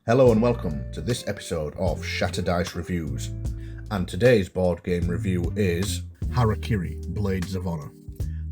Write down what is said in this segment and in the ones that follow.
Hello and welcome to this episode of Shatterdice Reviews, and today's board game review is Harakiri Blades of Honour.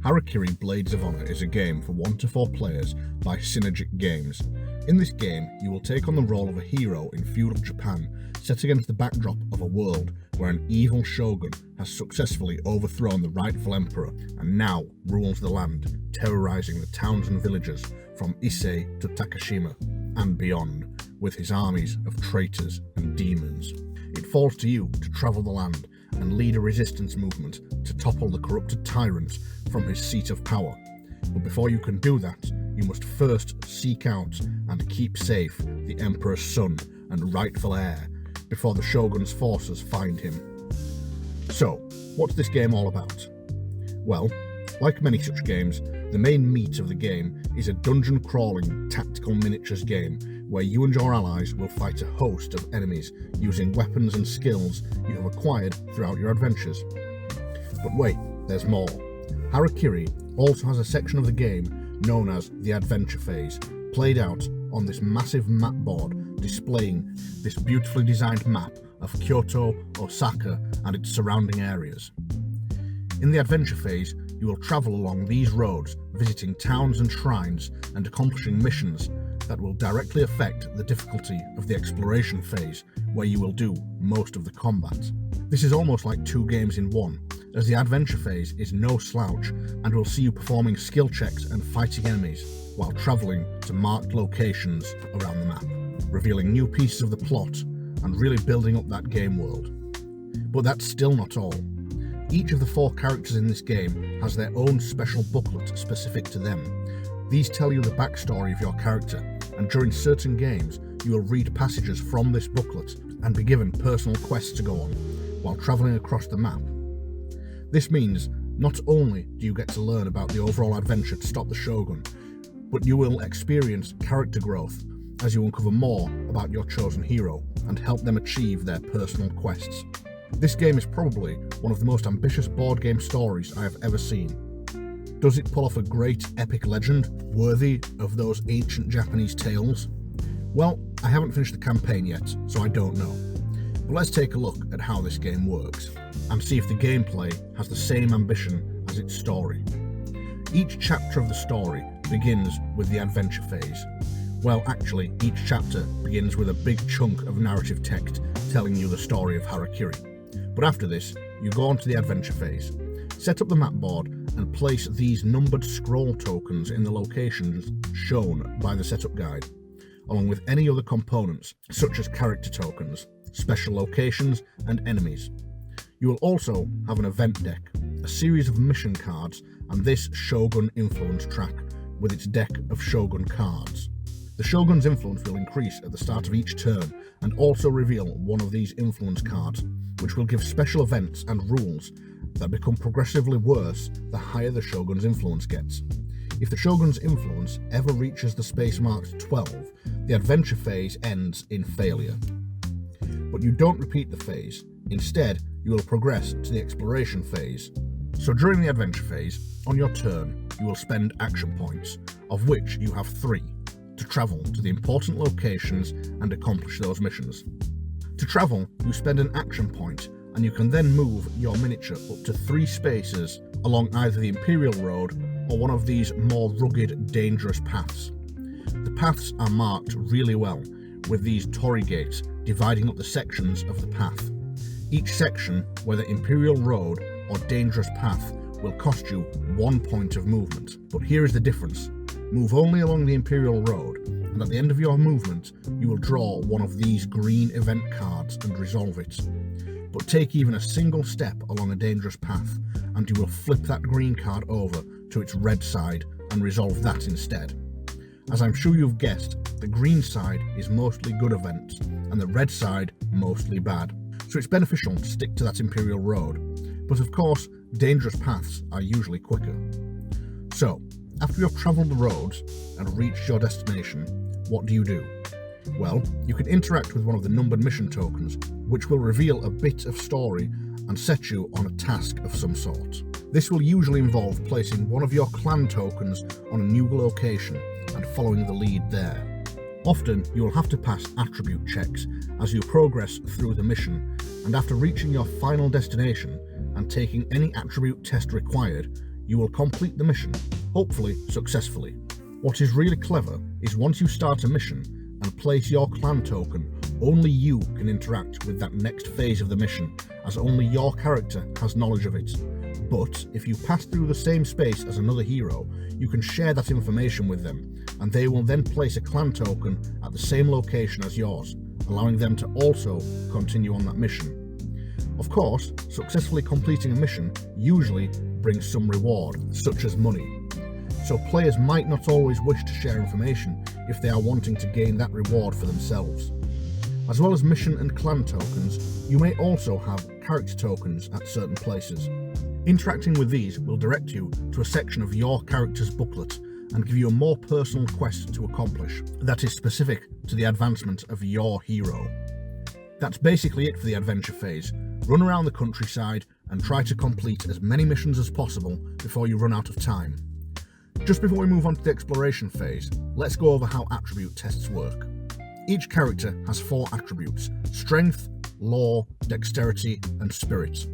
Harakiri Blades of Honour is a game for 1 to 4 players by Synergic Games. In this game, you will take on the role of a hero in feudal Japan, set against the backdrop of a world where an evil shogun has successfully overthrown the rightful emperor and now rules the land, terrorizing the towns and villages from Ise to Takashima and beyond, with his armies of traitors and demons. It falls to you to travel the land and lead a resistance movement to topple the corrupted tyrant from his seat of power. But before you can do that, you must first seek out and keep safe the emperor's son and rightful heir before the shogun's forces find him. So, what's this game all about? Well, like many such games, the main meat of the game is a dungeon-crawling tactical miniatures game where you and your allies will fight a host of enemies using weapons and skills you have acquired throughout your adventures. But wait, there's more. Harakiri also has a section of the game known as the Adventure Phase, played out on this massive map board displaying this beautifully designed map of Kyoto, Osaka and its surrounding areas. In the Adventure Phase, you will travel along these roads, visiting towns and shrines and accomplishing missions that will directly affect the difficulty of the Exploration Phase, where you will do most of the combat. This is almost like 2 games in one, as the Adventure Phase is no slouch and will see you performing skill checks and fighting enemies while travelling to marked locations around the map, revealing new pieces of the plot and really building up that game world. But that's still not all. Each of the 4 characters in this game has their own special booklet specific to them. These tell you the backstory of your character, and during certain games you will read passages from this booklet and be given personal quests to go on while travelling across the map. This means not only do you get to learn about the overall adventure to stop the shogun, but you will experience character growth as you uncover more about your chosen hero and help them achieve their personal quests. This game is probably one of the most ambitious board game stories I have ever seen. Does it pull off a great epic legend worthy of those ancient Japanese tales? Well, I haven't finished the campaign yet, so I don't know. But let's take a look at how this game works and see if the gameplay has the same ambition as its story. Each chapter of the story begins with the Adventure Phase. Well, actually, each chapter begins with a big chunk of narrative text telling you the story of Harakiri. But after this, you go on to the Adventure Phase. Set up the map board and place these numbered scroll tokens in the locations shown by the setup guide, along with any other components such as character tokens, special locations and enemies. You will also have an event deck, a series of mission cards and this Shogun influence track with its deck of Shogun cards. The Shogun's influence will increase at the start of each turn and also reveal one of these influence cards, which will give special events and rules that become progressively worse the higher the Shogun's influence gets. If the Shogun's influence ever reaches the space marked 12, the Adventure Phase ends in failure. But you don't repeat the phase. Instead, you will progress to the Exploration Phase. So during the Adventure Phase, on your turn, you will spend action points, of which you have 3, to travel to the important locations and accomplish those missions. To travel, you spend an action point, and you can then move your miniature up to 3 spaces along either the Imperial Road or one of these more rugged, dangerous paths. The paths are marked really well, with these torii gates dividing up the sections of the path. Each section, whether Imperial Road or dangerous path, will cost you 1 point of movement. But here is the difference. Move only along the Imperial Road, and at the end of your movement, you will draw one of these green event cards and resolve it. But take even a single step along a dangerous path, and you will flip that green card over to its red side and resolve that instead. As I'm sure you've guessed, the green side is mostly good events, and the red side mostly bad, so it's beneficial to stick to that Imperial Road. But of course, dangerous paths are usually quicker. So, after you have travelled the roads and reached your destination, what do? Well, you can interact with one of the numbered mission tokens, which will reveal a bit of story and set you on a task of some sort. This will usually involve placing one of your clan tokens on a new location and following the lead there. Often you will have to pass attribute checks as you progress through the mission, and after reaching your final destination and taking any attribute test required, you will complete the mission, hopefully successfully. What is really clever is once you start a mission and place your clan token, only you can interact with that next phase of the mission, as only your character has knowledge of it. But if you pass through the same space as another hero, you can share that information with them, and they will then place a clan token at the same location as yours, allowing them to also continue on that mission. Of course, successfully completing a mission usually brings some reward, such as money. So players might not always wish to share information if they are wanting to gain that reward for themselves. As well as mission and clan tokens, you may also have character tokens at certain places. Interacting with these will direct you to a section of your character's booklet and give you a more personal quest to accomplish that is specific to the advancement of your hero. That's basically it for the adventure phase. Run around the countryside and try to complete as many missions as possible before you run out of time. Just before we move on to the exploration phase, let's go over how attribute tests work. Each character has 4 attributes: strength, law, dexterity, and spirit.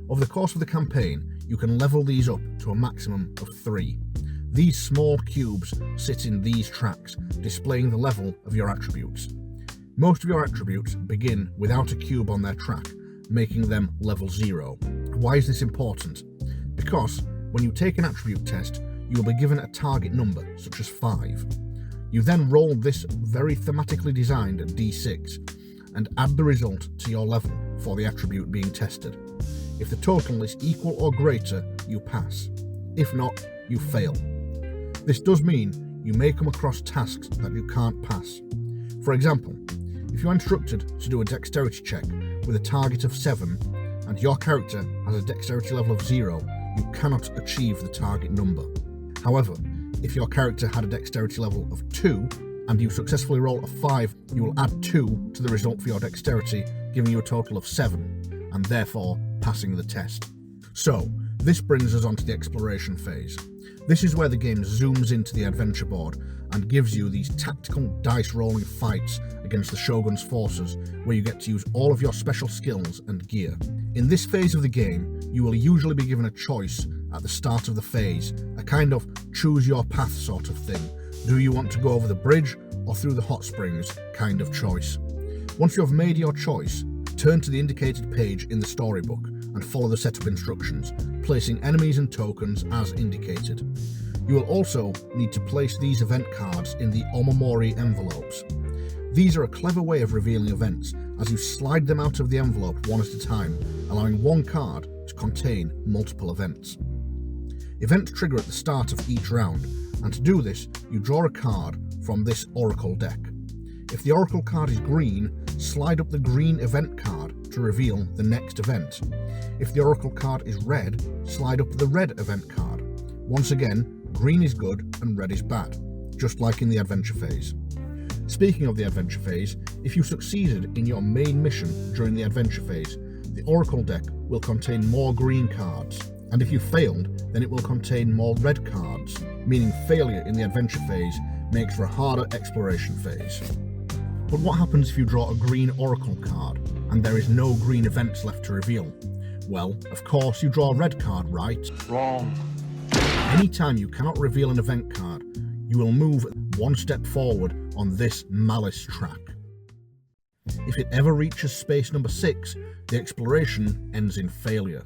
Over the course of the campaign, you can level these up to a maximum of 3. These small cubes sit in these tracks, displaying the level of your attributes. Most of your attributes begin without a cube on their track, making them level 0. Why is this important? Because when you take an attribute test, you will be given a target number, such as 5. You then roll this very thematically designed d6 and add the result to your level for the attribute being tested. If the total is equal or greater, you pass. If not, you fail. This does mean you may come across tasks that you can't pass. For example, if you're instructed to do a dexterity check with a target of 7 and your character has a dexterity level of 0, you cannot achieve the target number. However, if your character had a dexterity level of 2 and you successfully roll a 5, you will add 2 to the result for your dexterity, giving you a total of 7, and therefore passing the test. So, this brings us on to the exploration phase. This is where the game zooms into the adventure board and gives you these tactical dice rolling fights against the Shogun's forces, where you get to use all of your special skills and gear. In this phase of the game, you will usually be given a choice at the start of the phase, a kind of choose your path sort of thing. Do you want to go over the bridge or through the hot springs kind of choice? Once you have made your choice, turn to the indicated page in the storybook and follow the set of instructions, placing enemies and tokens as indicated. You will also need to place these event cards in the Omamori envelopes. These are a clever way of revealing events, as you slide them out of the envelope one at a time, allowing one card to contain multiple events. Events trigger at the start of each round, and to do this, you draw a card from this Oracle deck. If the Oracle card is green, slide up the green event card to reveal the next event. If the Oracle card is red, slide up the red event card. Once again, green is good and red is bad, just like in the adventure phase. Speaking of the adventure phase, if you succeeded in your main mission during the adventure phase, the Oracle deck will contain more green cards, and if you failed, then it will contain more red cards, meaning failure in the adventure phase makes for a harder exploration phase. But what happens if you draw a green Oracle card and there is no green events left to reveal? Well, of course you draw a red card, right? Wrong. Anytime you cannot reveal an event card, you will move one step forward on this malice track. If it ever reaches space number 6, the exploration ends in failure.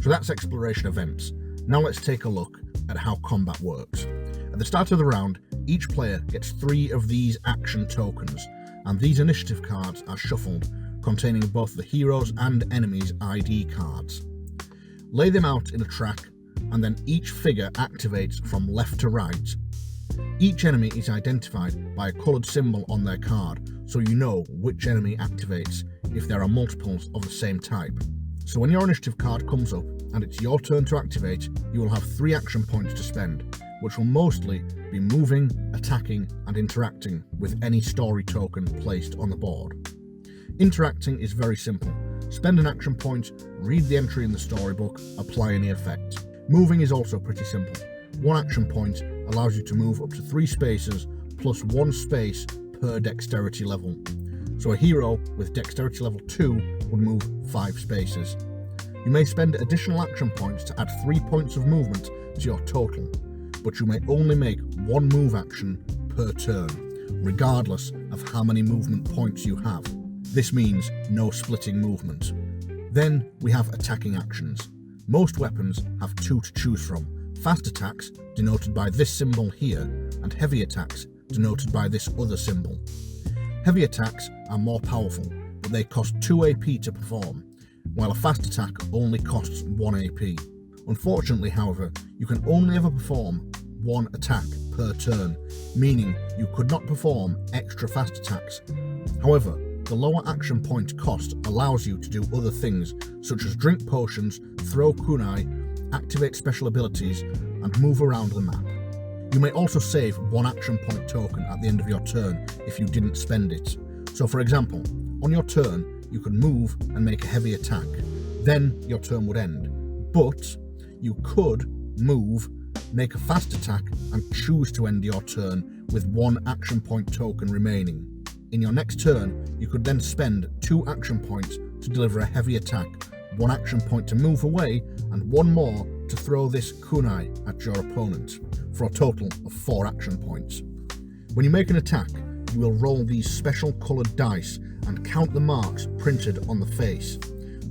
So that's exploration events. Now let's take a look at how combat works. At the start of the round, each player gets 3 of these action tokens, and these initiative cards are shuffled, containing both the heroes' and enemies' ID cards. Lay them out in a track, and then each figure activates from left to right. Each enemy is identified by a coloured symbol on their card, so you know which enemy activates if there are multiples of the same type. So when your initiative card comes up and it's your turn to activate, you will have 3 action points to spend, which will mostly be moving, attacking, and interacting with any story token placed on the board. Interacting is very simple. Spend an action point, read the entry in the storybook, apply any effect. Moving is also pretty simple. 1 action point allows you to move up to 3 spaces plus 1 space per dexterity level. So a hero with dexterity level 2 would move 5 spaces. You may spend additional action points to add 3 points of movement to your total, but you may only make 1 move action per turn, regardless of how many movement points you have. This means no splitting movement. Then we have attacking actions. Most weapons have 2 to choose from: fast attacks, denoted by this symbol here, and heavy attacks, denoted by this other symbol. Heavy attacks are more powerful, but they cost 2 AP to perform, while a fast attack only costs 1 AP. Unfortunately, however, you can only ever perform 1 attack per turn, meaning you could not perform extra fast attacks. However, the lower action point cost allows you to do other things, such as drink potions, throw kunai, activate special abilities, and move around the map. You may also save 1 action point token at the end of your turn if you didn't spend it. So for example, on your turn, you could move and make a heavy attack. Then your turn would end. But you could move, make a fast attack, and choose to end your turn with 1 action point token remaining. In your next turn, you could then spend 2 action points to deliver a heavy attack, 1 action point to move away, and 1 more to throw this kunai at your opponent, for a total of 4 action points. When you make an attack, you will roll these special coloured dice and count the marks printed on the face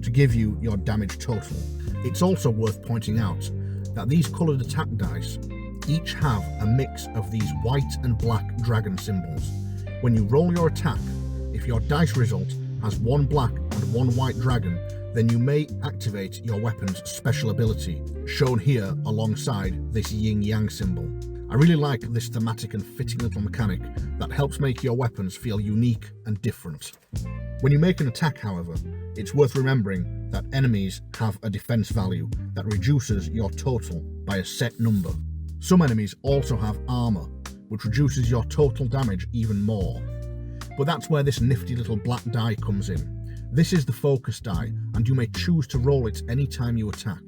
to give you your damage total. It's also worth pointing out that these coloured attack dice each have a mix of these white and black dragon symbols. When you roll your attack, if your dice result has 1 black and 1 white dragon, then you may activate your weapon's special ability, shown here alongside this yin-yang symbol. I really like this thematic and fitting little mechanic that helps make your weapons feel unique and different. When you make an attack, however, it's worth remembering that enemies have a defense value that reduces your total by a set number. Some enemies also have armor, which reduces your total damage even more. But that's where this nifty little black die comes in. This is the focus die, and you may choose to roll it anytime you attack.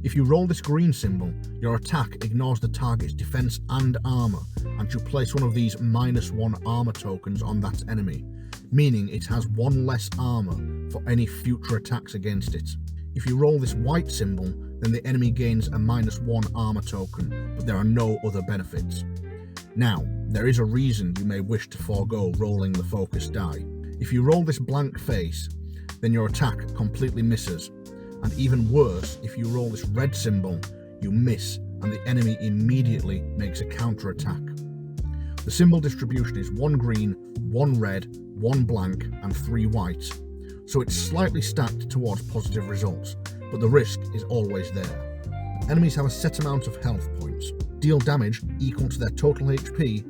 If you roll this green symbol, your attack ignores the target's defense and armor, and you place one of these -1 armor tokens on that enemy, meaning it has 1 less armor for any future attacks against it. If you roll this white symbol, then the enemy gains a -1 armor token, but there are no other benefits. Now, there is a reason you may wish to forego rolling the focus die. If you roll this blank face, then your attack completely misses, and even worse, if you roll this red symbol, you miss and the enemy immediately makes a counter attack. The symbol distribution is 1 green, 1 red, 1 blank, and 3 white, so it's slightly stacked towards positive results, but the risk is always there. Enemies have a set amount of health points, deal damage equal to their total HP,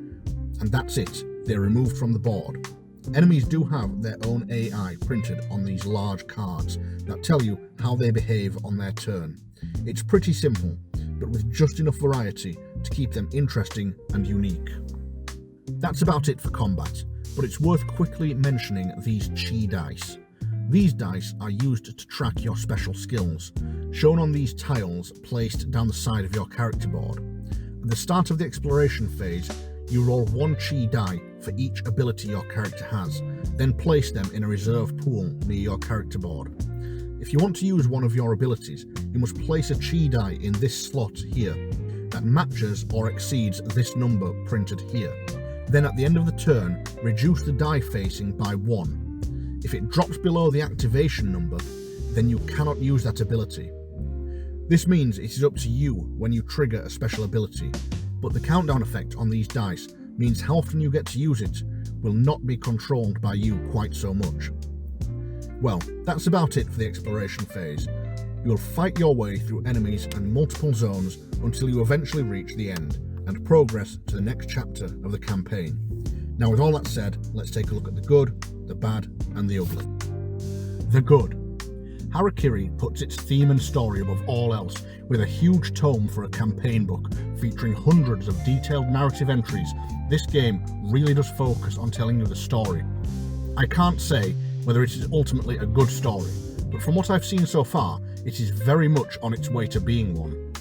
and that's it, they're removed from the board. Enemies do have their own AI printed on these large cards that tell you how they behave on their turn. It's pretty simple, but with just enough variety to keep them interesting and unique. That's about it for combat, but it's worth quickly mentioning these chi dice. These dice are used to track your special skills, shown on these tiles placed down the side of your character board. At the start of the exploration phase, you roll 1 chi die for each ability your character has, then place them in a reserve pool near your character board. If you want to use one of your abilities, you must place a chi die in this slot here that matches or exceeds this number printed here. Then at the end of the turn, reduce the die facing by 1. If it drops below the activation number, then you cannot use that ability. This means it is up to you when you trigger a special ability, but the countdown effect on these dice means how often you get to use it will not be controlled by you quite so much. Well, that's about it for the exploration phase. You will fight your way through enemies and multiple zones until you eventually reach the end and progress to the next chapter of the campaign. Now with all that said, let's take a look at the good, the bad, and the ugly. The good. Harakiri puts its theme and story above all else with a huge tome for a campaign book featuring hundreds of detailed narrative entries. This game really does focus on telling you the story. I can't say whether it is ultimately a good story, but from what I've seen so far, it is very much on its way to being one.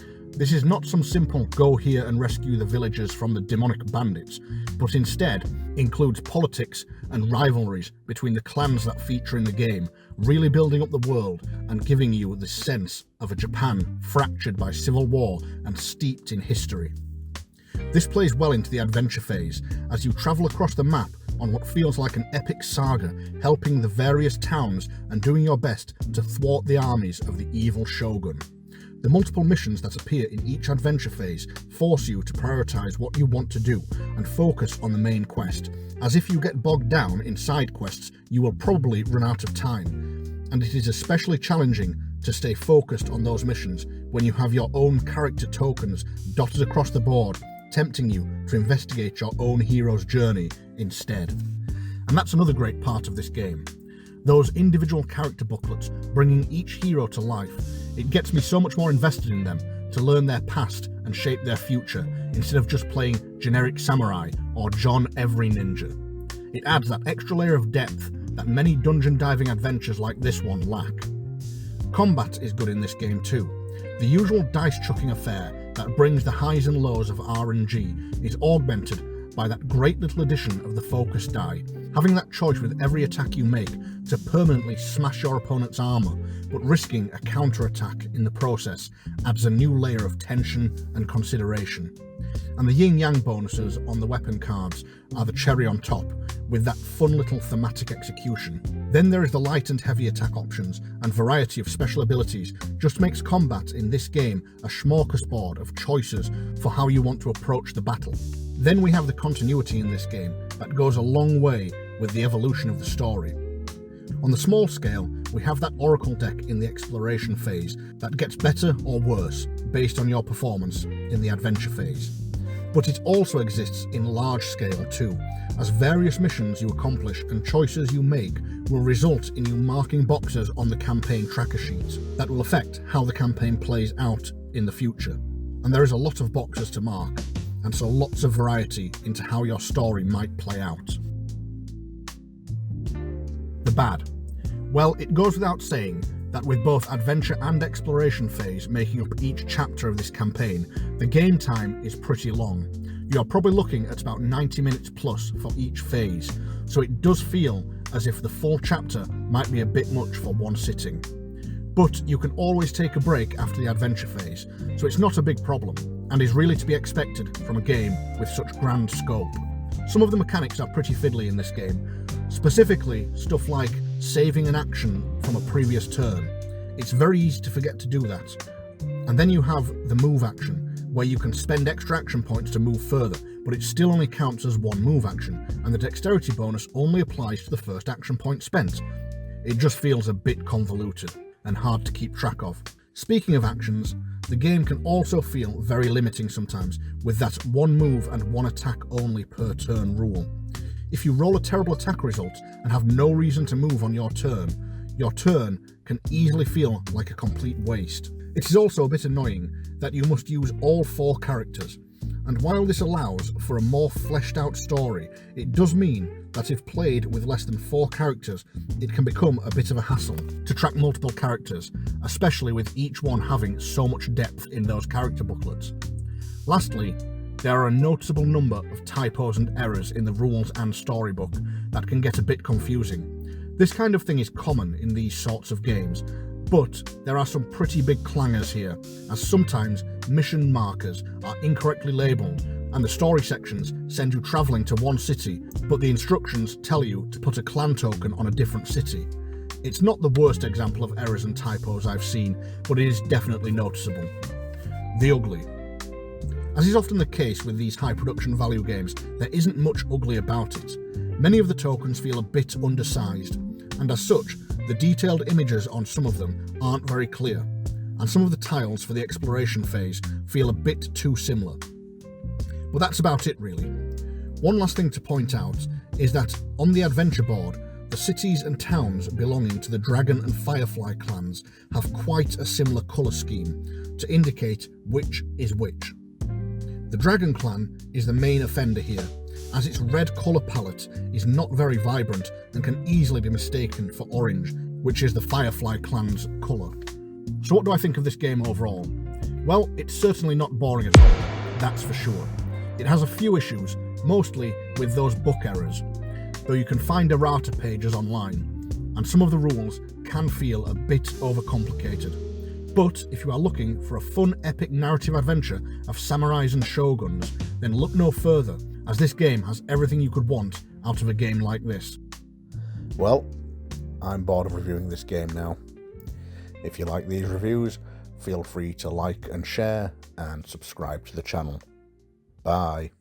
This is not some simple go here and rescue the villagers from the demonic bandits, but instead includes politics and rivalries between the clans that feature in the game, really building up the world and giving you the sense of a Japan fractured by civil war and steeped in history. This plays well into the adventure phase as you travel across the map on what feels like an epic saga, helping the various towns and doing your best to thwart the armies of the evil shogun. The multiple missions that appear in each adventure phase force you to prioritise what you want to do and focus on the main quest, as if you get bogged down in side quests you will probably run out of time, and it is especially challenging to stay focused on those missions when you have your own character tokens dotted across the board, tempting you to investigate your own hero's journey instead. And that's another great part of this game. Those individual character booklets bringing each hero to life. It gets me so much more invested in them to learn their past and shape their future instead of just playing generic samurai or John Every Ninja. It adds that extra layer of depth that many dungeon diving adventures like this one lack. Combat is good in this game too. The usual dice chucking affair that brings the highs and lows of RNG is augmented by that great little addition of the focus die, having that choice with every attack you make to permanently smash your opponent's armour, but risking a counter-attack in the process adds a new layer of tension and consideration. And the yin-yang bonuses on the weapon cards are the cherry on top, with that fun little thematic execution. Then there is the light and heavy attack options and variety of special abilities just makes combat in this game a smorgasbord of choices for how you want to approach the battle. Then we have the continuity in this game that goes a long way with the evolution of the story. On the small scale, we have that oracle deck in the exploration phase that gets better or worse based on your performance in the adventure phase. But it also exists in large scale too, as various missions you accomplish and choices you make will result in you marking boxes on the campaign tracker sheets that will affect how the campaign plays out in the future. And there is a lot of boxes to mark, and so lots of variety into how your story might play out. The bad. Well, it goes without saying that with both adventure and exploration phase making up each chapter of this campaign, the game time is pretty long. You are probably looking at about 90 minutes plus for each phase, so it does feel as if the full chapter might be a bit much for one sitting. But you can always take a break after the adventure phase, so it's not a big problem, and is really to be expected from a game with such grand scope. Some of the mechanics are pretty fiddly in this game, specifically stuff like saving an action from a previous turn. It's very easy to forget to do that. And then you have the move action, where you can spend extra action points to move further, but it still only counts as one move action, and the dexterity bonus only applies to the first action point spent. It just feels a bit convoluted and hard to keep track of. Speaking of actions, the game can also feel very limiting sometimes, with that one move and one attack only per turn rule. If you roll a terrible attack result and have no reason to move on your turn can easily feel like a complete waste. It is also a bit annoying that you must use all 4 characters, and while this allows for a more fleshed out story, it does mean that if played with less than 4 characters, it can become a bit of a hassle to track multiple characters, especially with each one having so much depth in those character booklets. Lastly, there are a noticeable number of typos and errors in the rules and storybook that can get a bit confusing. This kind of thing is common in these sorts of games, but there are some pretty big clangers here, as sometimes mission markers are incorrectly labelled and the story sections send you travelling to one city, but the instructions tell you to put a clan token on a different city. It's not the worst example of errors and typos I've seen, but it is definitely noticeable. The ugly. As is often the case with these high production value games, there isn't much ugly about it. Many of the tokens feel a bit undersized, and as such, the detailed images on some of them aren't very clear, and some of the tiles for the exploration phase feel a bit too similar. But that's about it really. One last thing to point out is that on the adventure board, the cities and towns belonging to the Dragon and Firefly clans have quite a similar colour scheme to indicate which is which. The Dragon clan is the main offender here, as its red colour palette is not very vibrant and can easily be mistaken for orange, which is the Firefly clan's colour. So what do I think of this game overall? Well, it's certainly not boring at all, that's for sure. It has a few issues, mostly with those book errors, though you can find errata pages online, and some of the rules can feel a bit overcomplicated. But if you are looking for a fun, epic narrative adventure of samurais and shoguns, then look no further, as this game has everything you could want out of a game like this. Well, I'm bored of reviewing this game now. If you like these reviews, feel free to like and share and subscribe to the channel. Bye.